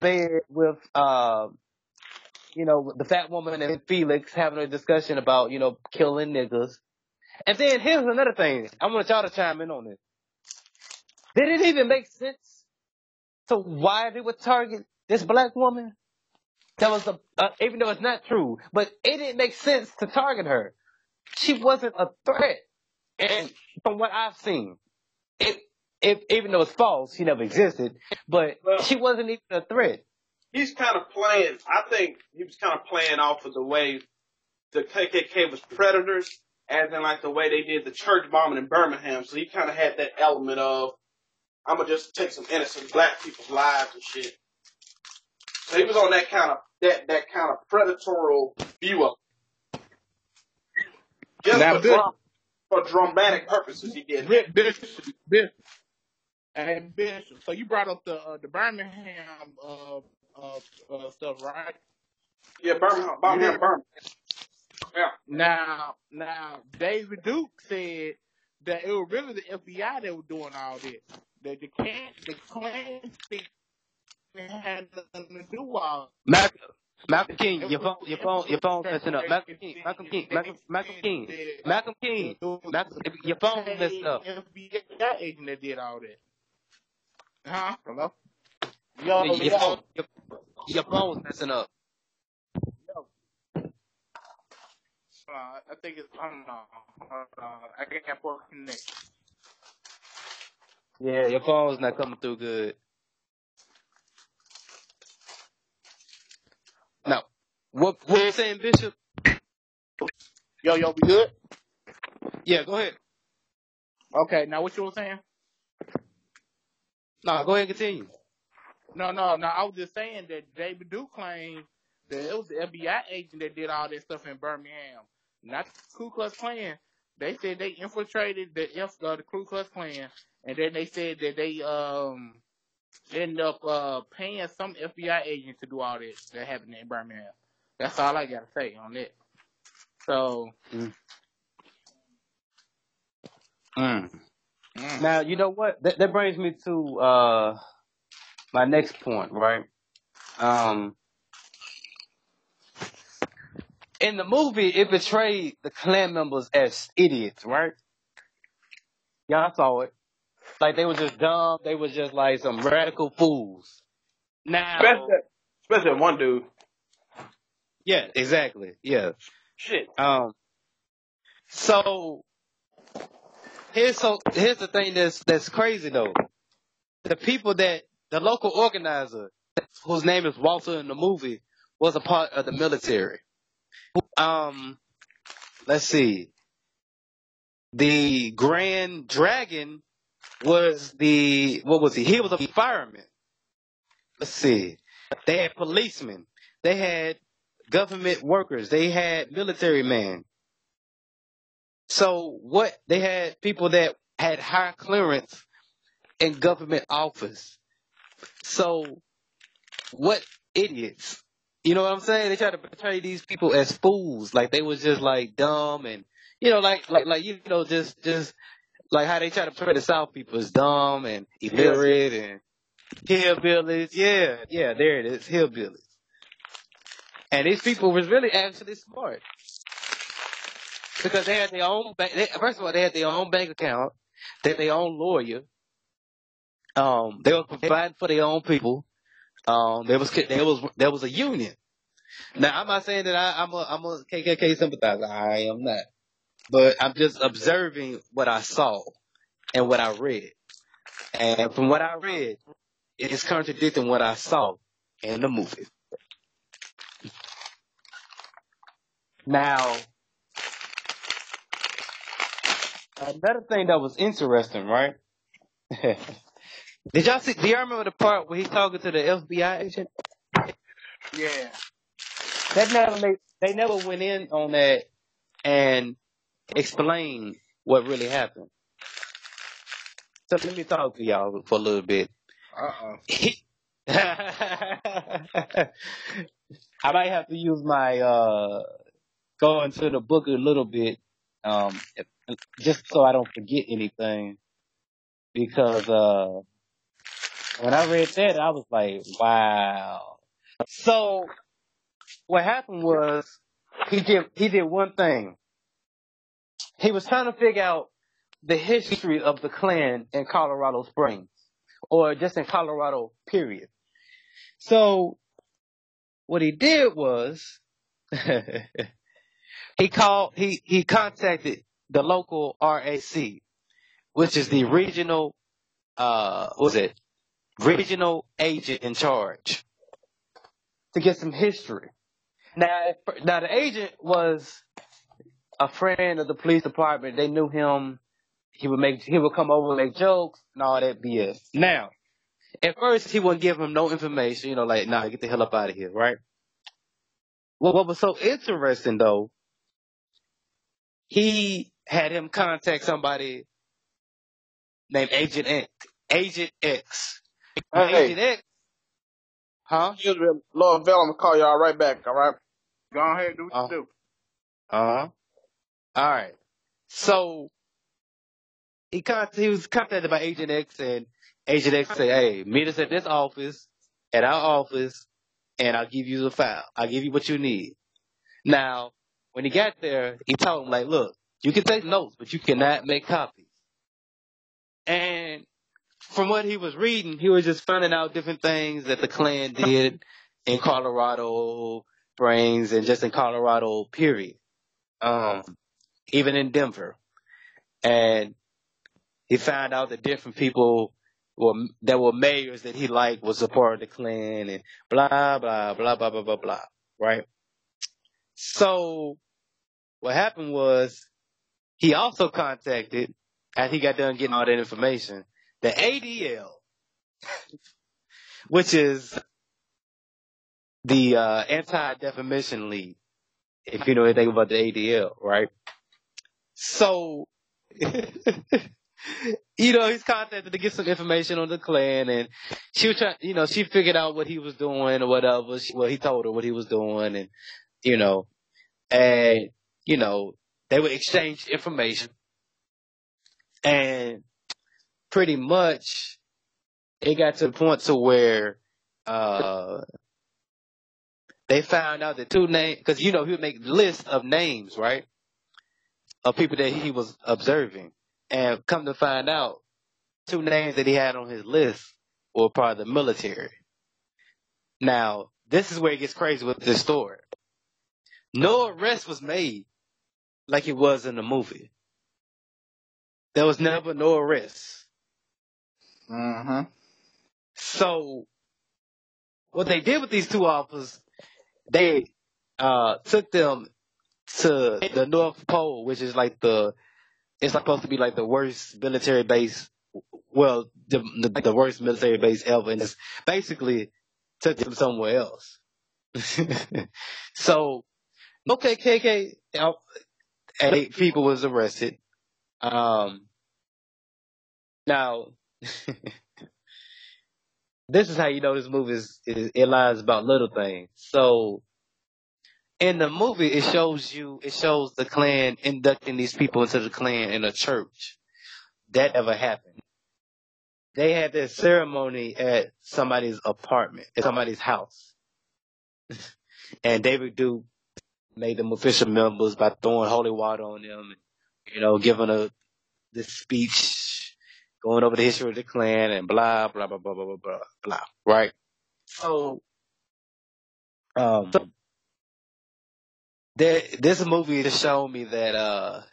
bed with the fat woman and Felix having a discussion about killing niggas. And then here's another thing. I want y'all to chime in on this. Did it even make sense to why they would target this black woman? That was even though it's not true, but it didn't make sense to target her. She wasn't a threat. And from what I've seen, even though it's false, she never existed, but she wasn't even a threat. He's kind of playing, I think he was kind of playing off of the way the KKK was predators, as in like the way they did the church bombing in Birmingham. So he kind of had that element of, I'm going to just take some innocent black people's lives and shit. So he was on that kind of, that kind of predatorial view of it. Just now, for dramatic purposes, he did. Bishop. So you brought up the Birmingham stuff, right? Yeah, Birmingham. Yeah. Now, David Duke said that it was really the FBI that was doing all this. That the Klan had nothing to do with all. Malcolm King, your phone messing up. Malcolm King, your phone messing up. FBI agent that did all that. Huh? Hello? Your phone's messing up. I think it's, I don't know. I can't poor connection. Yeah, your phone's not coming through good. Now, what you saying, Bishop? Yo, we good? Yeah, go ahead. Okay, now what you were saying? No, go ahead and continue. No, I was just saying that David Duke claimed that it was the FBI agent that did all that stuff in Birmingham, not the Ku Klux Klan. They said they infiltrated the Ku Klux Klan, and then they said that they ended up paying some FBI agent to do all this that happened in Birmingham. That's all I gotta say on that. So. Now, you know what? That brings me to my next point, right? In the movie, it portrayed the Klan members as idiots, right? Y'all saw it. Like, they were just dumb. They were just like some radical fools. Now, especially one dude. Yeah, exactly. Yeah. Shit. So here's the thing that's crazy though. The local organizer, whose name is Walter in the movie, was a part of the military. Let's see. The Grand Dragon was what was he? He was a fireman. Let's see. They had policemen. They had government workers. They had military men. So they had people that had high clearance in government office. So what idiots? You know what I'm saying? They try to portray these people as fools, like they was just like dumb and just like how they try to portray the South people as dumb and illiterate and hillbillies. Yeah, there it is, hillbillies. And these people was really actually smart because they had their own first of all, they had their own bank account, they had their own lawyer. They were providing for their own people. There was a union. Now I'm not saying that I'm a KKK sympathizer. I am not, but I'm just observing what I saw and what I read. And from what I read, it is contradicting what I saw in the movie. Now, another thing that was interesting, right? Do y'all remember the part where he's talking to the FBI agent? Yeah. They never went in on that and explained what really happened. So let me talk to y'all for a little bit. I might have to use my go into the book a little bit, just so I don't forget anything. Because When I read that, I was like, wow. So what happened was he did one thing. He was trying to figure out the history of the Klan in Colorado Springs, or just in Colorado, period. So what he did was he contacted the local RAC, which is the regional regional agent in charge, to get some history. Now the agent was a friend of the police department. They knew him. He would come over and make jokes and all that BS. Now, at first he wouldn't give him no information, like, nah, get the hell up out of here, right? What was so interesting though, he had him contact somebody named Agent X. Agent X. Hey, Agent X, huh? excuse me, Lord Vel, I'm gonna call y'all right back. All right. Go ahead and do what you do. Uh-huh. All right. So he was contacted by Agent X, and Agent X said, "Hey, meet us at this office, at our office, and I'll give you the file. I'll give you what you need." Now, when he got there, he told him, like, "Look, you can take notes, but you cannot make copies." And from what he was reading, he was just finding out different things that the Klan did in Colorado Springs and just in Colorado, period. Even in Denver. And he found out that different people that were mayors that he liked was a part of the Klan, and blah, blah, blah, blah, blah, blah, blah. Right? So what happened was he also contacted, after he got done getting all that information, the ADL, which is the Anti-Defamation League, if you know anything about the ADL, right? So, he's contacted to get some information on the Klan, and she was trying, she figured out what he was doing or whatever. He told her what he was doing, and, they would exchange information, and pretty much it got to the point to where, they found out that two names, because, he would make lists of names, right? Of people that he was observing. And come to find out, two names that he had on his list were part of the military. Now, this is where it gets crazy with this story. No arrest was made like it was in the movie. There was never no arrest. Mm-hmm. So, what they did with these two officers, they took them to the North Pole, which is like it's supposed to be like the worst military base, well, the worst military base ever, and it's basically took them somewhere else. So, no KKK, 8 people was arrested. Now, this is how you know this movie it lies about little things. So, in the movie, it shows the Klan inducting these people into the Klan in a church. That never happened. They had their ceremony at somebody's apartment, at somebody's house. And David Duke made them official members by throwing holy water on them, and, giving this speech, going over the history of the Klan, and blah, blah, blah, blah, blah, blah, blah, blah, right? So, this movie has shown me that,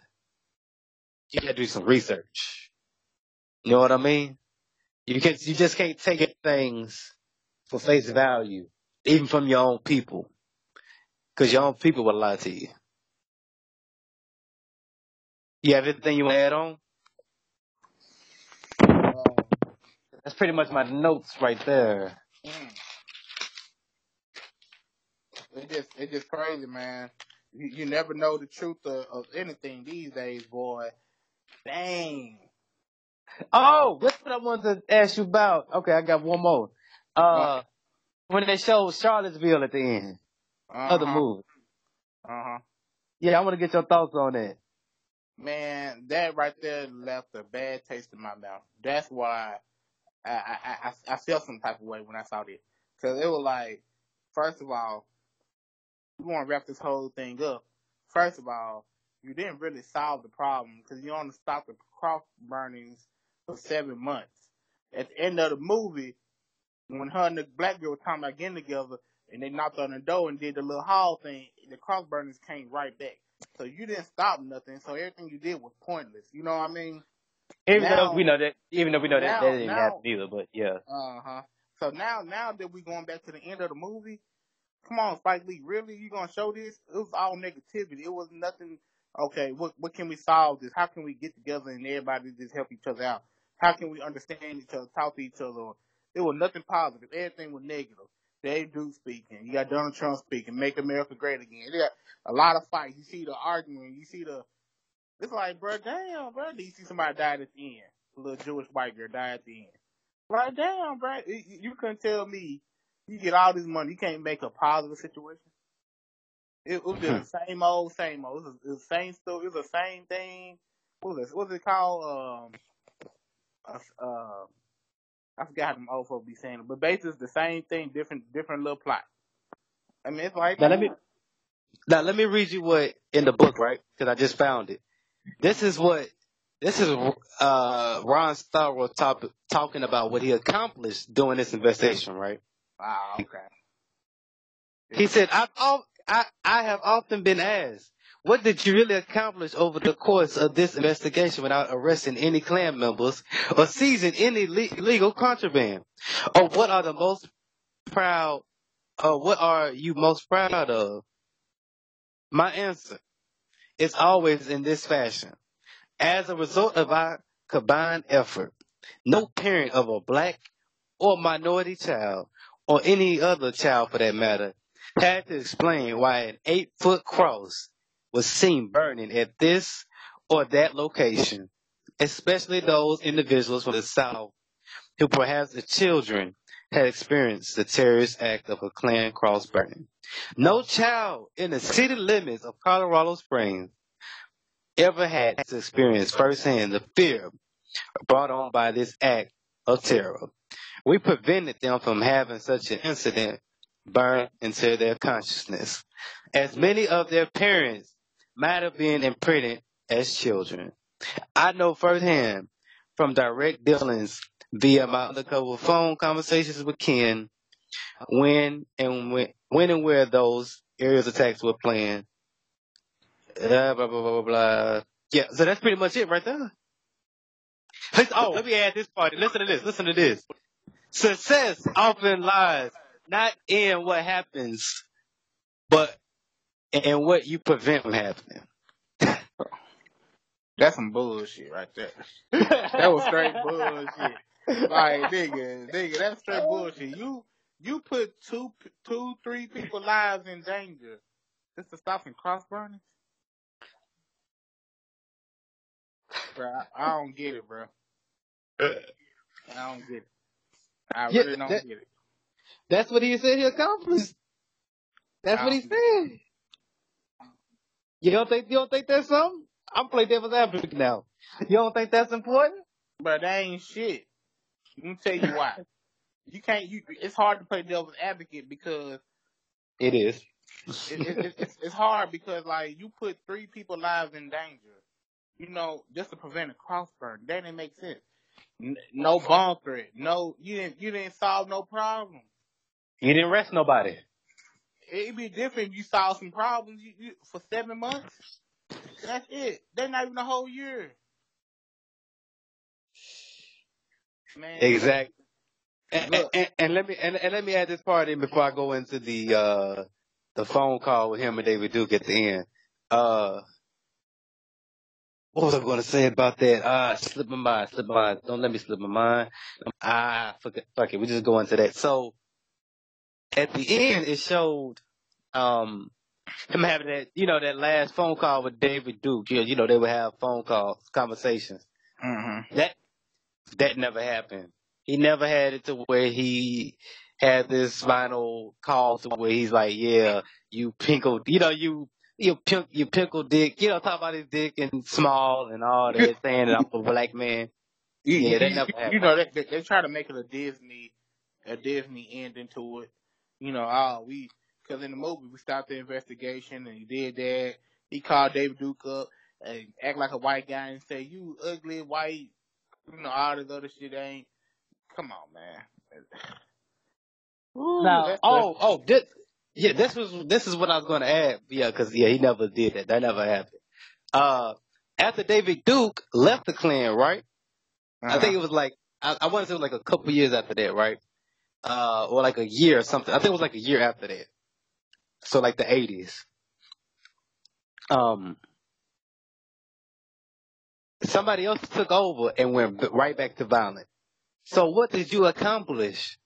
you gotta do some research. You know what I mean? You just can't take things for face value, even from your own people, because your own people will lie to you. You have anything you want to add on? That's pretty much my notes right there. It's just crazy, man. You never know the truth of anything these days, boy. Dang. Oh, that's what I wanted to ask you about. Okay, I got one more. When they showed Charlottesville at the end of the movie. Yeah, I want to get your thoughts on that. Man, that right there left a bad taste in my mouth. That's why I felt some type of way when I saw this. Because it was like, first of all, we want to wrap this whole thing up. First of all, you didn't really solve the problem because you only stopped the cross burnings for 7 months. At the end of the movie, when her and the black girl were talking about getting together and they knocked on the door and did the little hall thing, the cross burnings came right back. So you didn't stop nothing. So everything you did was pointless. You know what I mean? Even though we know that that didn't happen either, but yeah. So now that we going back to the end of the movie, come on, Spike Lee, really? You gonna show this? It was all negativity. It was nothing. Okay, what can we solve this? How can we get together and everybody just help each other out? How can we understand each other, talk to each other? It was nothing positive. Everything was negative. They do speaking. You got Donald Trump speaking, "Make America Great Again." You got a lot of fights. You see the arguing. You see the. It's like, bro, damn, bro. You see somebody died at the end. A little Jewish white girl died at the end. Like, damn, bro. You couldn't tell me you get all this money, you can't make a positive situation. It was just the same old, same old. It was the same story. It was the same thing. What's it called? I forgot how them old folks be saying it, but basically it's the same thing, different little plot. I mean, it's like Now let me read you what in the book, right? Because I just found it. This is Ron Starr talking about what he accomplished during this investigation, right? wow, okay. He said, I have often been asked, what did you really accomplish over the course of this investigation without arresting any Klan members or seizing any legal contraband? Or what are you most proud of? My answer is always in this fashion. As a result of our combined effort, no parent of a black or minority child, or any other child for that matter, had to explain why an 8-foot cross was seen burning at this or that location, especially those individuals from the South who perhaps the children had experienced the terrorist act of a Klan cross burning. No child in the city limits of Colorado Springs ever had to experience firsthand the fear brought on by this act of terror. We prevented them from having such an incident burn into their consciousness, as many of their parents might have been imprinted as children. I know firsthand from direct dealings via my undercover phone conversations with Ken when and where those areas attacks were planned. Blah, blah, blah, blah, blah. Yeah, so that's pretty much it right there. Oh, let me add this part. Listen to this. Success often lies not in what happens, but in what you prevent from happening. That's some bullshit right there. That was straight bullshit. Like, nigga, that's straight bullshit. You put two, 3 people's lives in danger just to stop some cross burnings? Bro, I don't get it, bro. I don't get it. I really don't get it. That's what he said he accomplished. That's what he said. You don't think that's something? I'm playing devil's advocate now. You don't think that's important? But that ain't shit. Let me tell you why. It's hard to play devil's advocate because it is. It's hard because like you put 3 people's lives in danger, you know, just to prevent a cross burn. That didn't make sense. No bomb threat. No, you didn't solve no problem. You didn't arrest nobody. It'd be different if you solved some problems for 7 months. That's it. They're not even a whole year. Man. Exactly. And let me add this part in before I go into the phone call with him and David Duke at the end. What was I going to say about that? Slip my mind. Don't let me slip my mind. Fuck it. We just go into that. So at the end, it showed him having that, that last phone call with David Duke. You know, they would have conversations. Mm-hmm. That never happened. He never had it to where he had this final call to where he's like, yeah, you pinkle, you pinkle dick, talk about his dick and small and all that, saying that I'm a black man. Yeah, they never You happened. know, they try to make it a Disney ending to it. You know, because in the movie we stopped the investigation and he did that. He called David Duke up and act like a white guy and say, "You ugly white," you know, all this other shit ain't. Come on, man. Ooh, Now, this is what I was going to add. Yeah, because he never did that. That never happened. After David Duke left the Klan, right? I think it was like I want to say it was like a couple years after that, right? Or like a year or something. I think it was like a year after that. So like the 80s. Somebody else took over and went right back to violence. So what did you accomplish?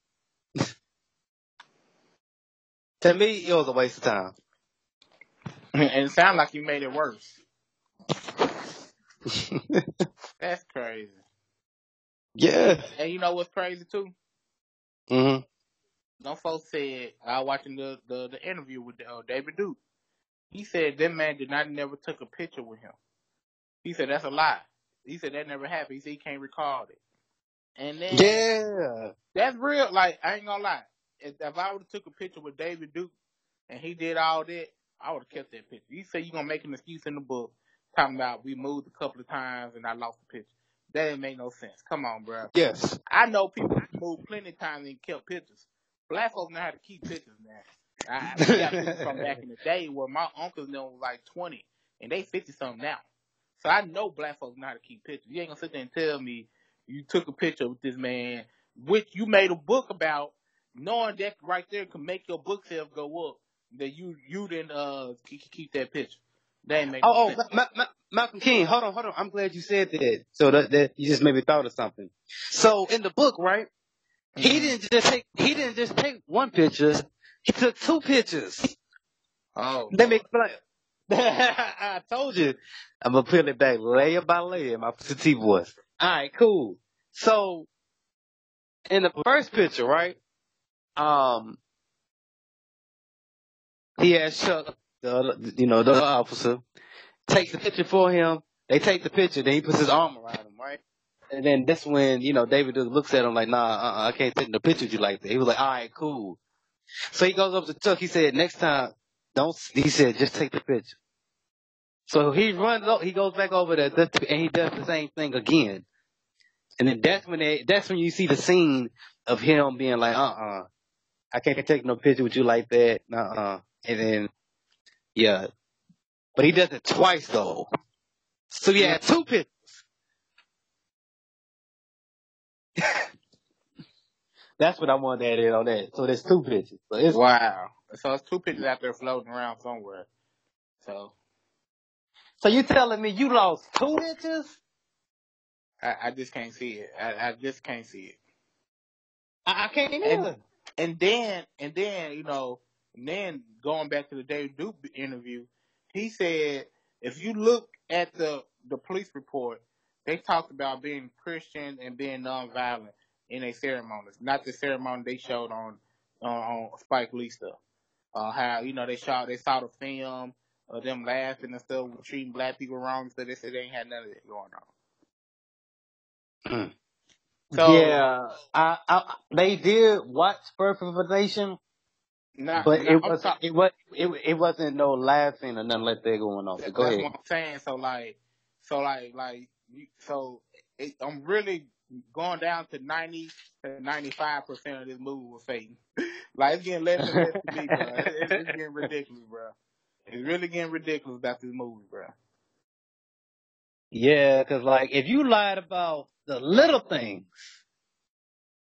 To me, it was a waste of time. And it sounded like you made it worse. That's crazy. Yeah. And you know what's crazy too? Mm-hmm. Some folks said, I was watching the interview with David Duke. He said that man never took a picture with him. He said that's a lie. He said that never happened. He said he can't recall it. And then that's real. Like, I ain't gonna lie. If I would have took a picture with David Duke and he did all that, I would have kept that picture. You say you're gonna make an excuse in the book talking about we moved a couple of times and I lost the picture. That didn't make no sense. Come on, bro. Yes. I know people moved plenty of times and kept pictures. Black folks know how to keep pictures, man. We got pictures from back in the day where my uncles was like 20 and they 50-something now. So I know black folks know how to keep pictures. You ain't gonna sit there and tell me you took a picture with this man, which you made a book about, knowing that right there could make your book sales go up. That you didn't keep that picture. That ain't make no sense. Malcolm King, hold on. I'm glad you said that. So that you just made me thought of something. So in the book, right? Mm-hmm. He didn't just take one picture. He took two pictures. Oh. Let me explain. I told you. I'm gonna peel it back layer by layer in my petite voice. All right, cool. So in the first picture, right? He has Chuck, the other officer, takes the picture for him. They take the picture, then he puts his arm around him, right? And then that's when, David looks at him like, nah, I can't take no picture with you like that. He was like, all right, cool. So he goes up to Chuck. He said, next time, he said, just take the picture. So he runs up, he goes back over there, and he does the same thing again. And then that's when you see the scene of him being like, I can't take no picture with you like that. And then, yeah. But he does it twice though. So he had two pictures. That's what I wanted to add in on that. So there's two pictures. Wow. So it's two pictures out there floating around somewhere. So you telling me you lost two pictures? I just can't see it. I just can't see it. I can't either. And then then going back to the David Duke interview, he said if you look at the police report, they talked about being Christian and being nonviolent in a ceremonies, not the ceremony they showed on Spike Lee stuff. How they saw the film of them laughing and stuff, treating black people wrong, so they said they ain't had none of that going on. So, yeah, they did watch Birth of a Nation, but it wasn't no laughing or nothing like that going on. Go ahead. That's what I'm saying. I'm really going down to 90 to 95% of this movie was Satan. Like, it's getting less and less to me, bro. It's getting ridiculous, bro. It's really getting ridiculous about this movie, bro. Yeah, because if you lied about the little things,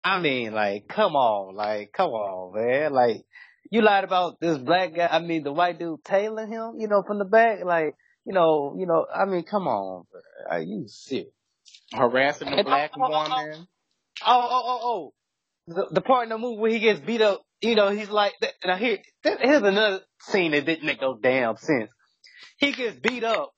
I mean, come on, man. You lied about this black guy, the white dude tailing him, from the back. I mean, come on, bro. Are you serious? Harassing the black woman. The part in the movie where he gets beat up, he's like, now here's another scene that didn't make no damn sense. He gets beat up,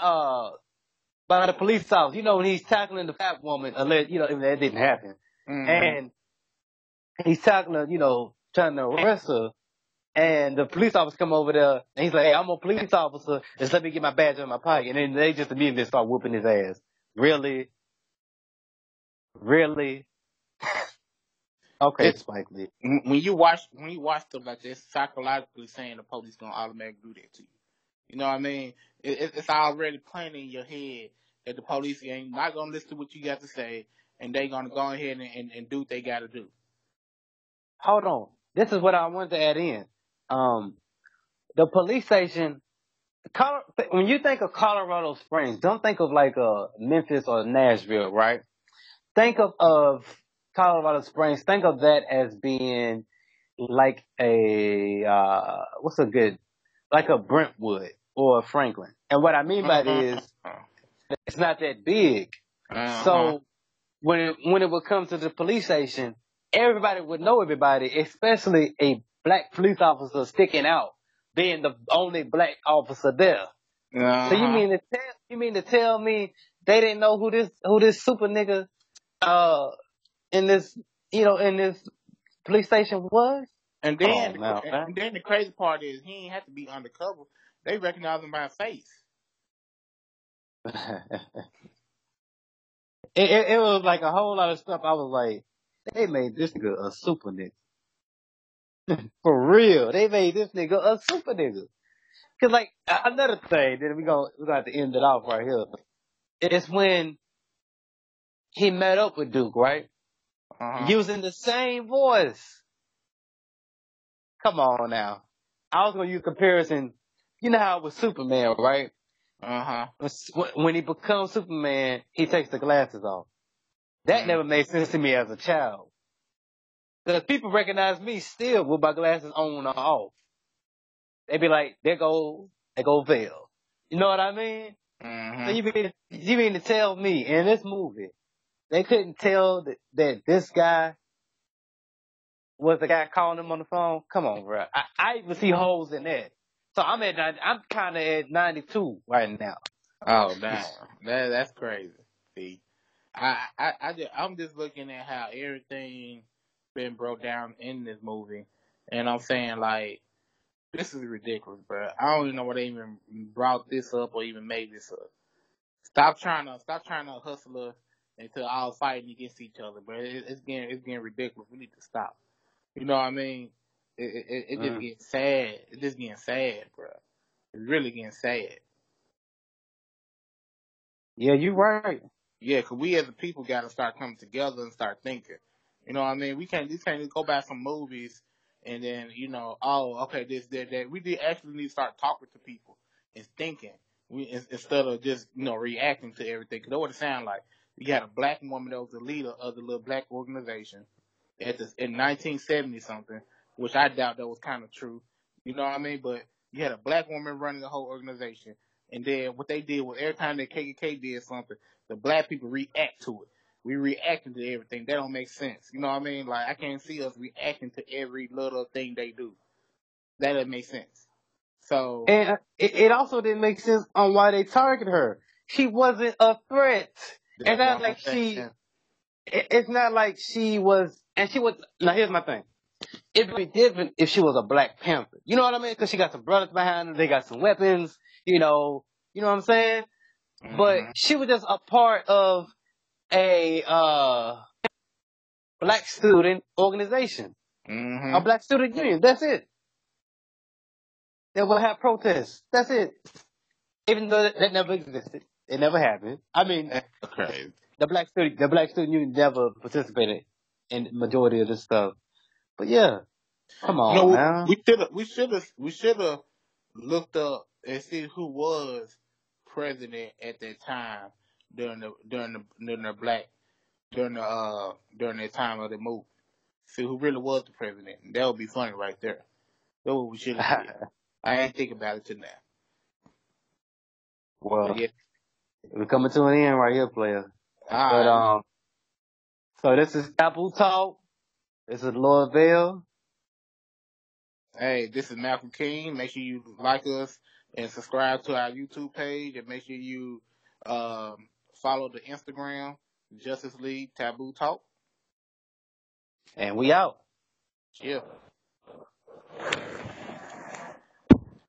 by the police officer, when he's tackling the fat woman, unless, that didn't happen. Mm-hmm. And he's tackling her, trying to arrest her. And the police officer come over there, and he's like, hey, I'm a police officer, just let me get my badge in my pocket. And then they just immediately start whooping his ass. Really? Really? Okay, Spike Lee. When you watch stuff like this, psychologically saying the police gonna automatically do that to you. You know what I mean? It's already planted in your head that the police ain't not gonna listen to what you got to say, and they gonna go ahead and do what they gotta do. Hold on. This is what I wanted to add in. The police station. When you think of Colorado Springs, don't think of like Memphis or Nashville, right? Think of Colorado Springs. Think of that as being like like a Brentwood or a Franklin. And what I mean by that is it's not that big. So when it would come to the police station, everybody would know everybody, especially a black police officer sticking out, being the only black officer there. So you mean to tell me they didn't know who this super nigga in this police station was? And then the crazy part is he ain't have to be undercover. They recognize him by face. It was like a whole lot of stuff. I was like, they made this nigga a super nigga. For real. They made this nigga a super nigga. Cause like, another thing that we're gonna have to end it off right here. It's when he met up with Duke, right? Using the same voice. Come on now. I was gonna use comparison. You know how it was Superman, right? When he becomes Superman, he takes the glasses off. That never made sense to me as a child. Because people recognize me still with my glasses on or off. They be like, there go Vail. You know what I mean? So you mean to tell me in this movie, they couldn't tell that this guy was the guy calling him on the phone? Come on, bro. I even see holes in that. So I'm kind of at 92 right now. Oh, damn. That's crazy. See, I'm just looking at how everything been broke down in this movie, and I'm saying like, this is ridiculous, bro. I don't even know why they even brought this up or even made this up. Stop trying to hustle us until all fighting against each other, bro. It's getting ridiculous. We need to stop. You know what I mean? It just getting sad. It's just getting sad, bro. It's really getting sad. Yeah, you're right. Yeah, because we as a people got to start coming together and start thinking. You know what I mean? We can't just go back some movies and then, okay, this, that. We actually need to start talking to people and thinking instead of just, reacting to everything. Because that's what it sounds like. You had a black woman that was the leader of the little black organization in 1970 something, which I doubt that was kind of true. You know what I mean? But you had a black woman running the whole organization. And then what they did was every time the KKK did something, the black people react to it. We reacting to everything. That don't make sense. You know what I mean? Like, I can't see us reacting to every little thing they do. That doesn't make sense. So, and it also didn't make sense on why they targeted her. She wasn't a threat. It's not like it's not like she was, and she was, now here's my thing. It'd be different if she was a Black Panther. You know what I mean? Because she got some brothers behind her, they got some weapons, you know what I'm saying? But she was just a part of a black student organization, a black student union. That's it. They will have protests. That's it. Even though that never existed, it never happened. I mean, crazy. The black student union never participated in the majority of this stuff. But yeah, come on, man. We should have looked up and see who was president at that time during that time of the move. See who really was the president. That would be funny right there. That's what we should have did. I ain't think about it till now. Well, yeah. We're coming to an end right here, player. All right. So this is Taboo Talk. This is Lord Vale. Hey, this is Malcolm King. Make sure you like us and subscribe to our YouTube page, and make sure you follow the Instagram, Justice League Taboo Talk. And we out. Yeah.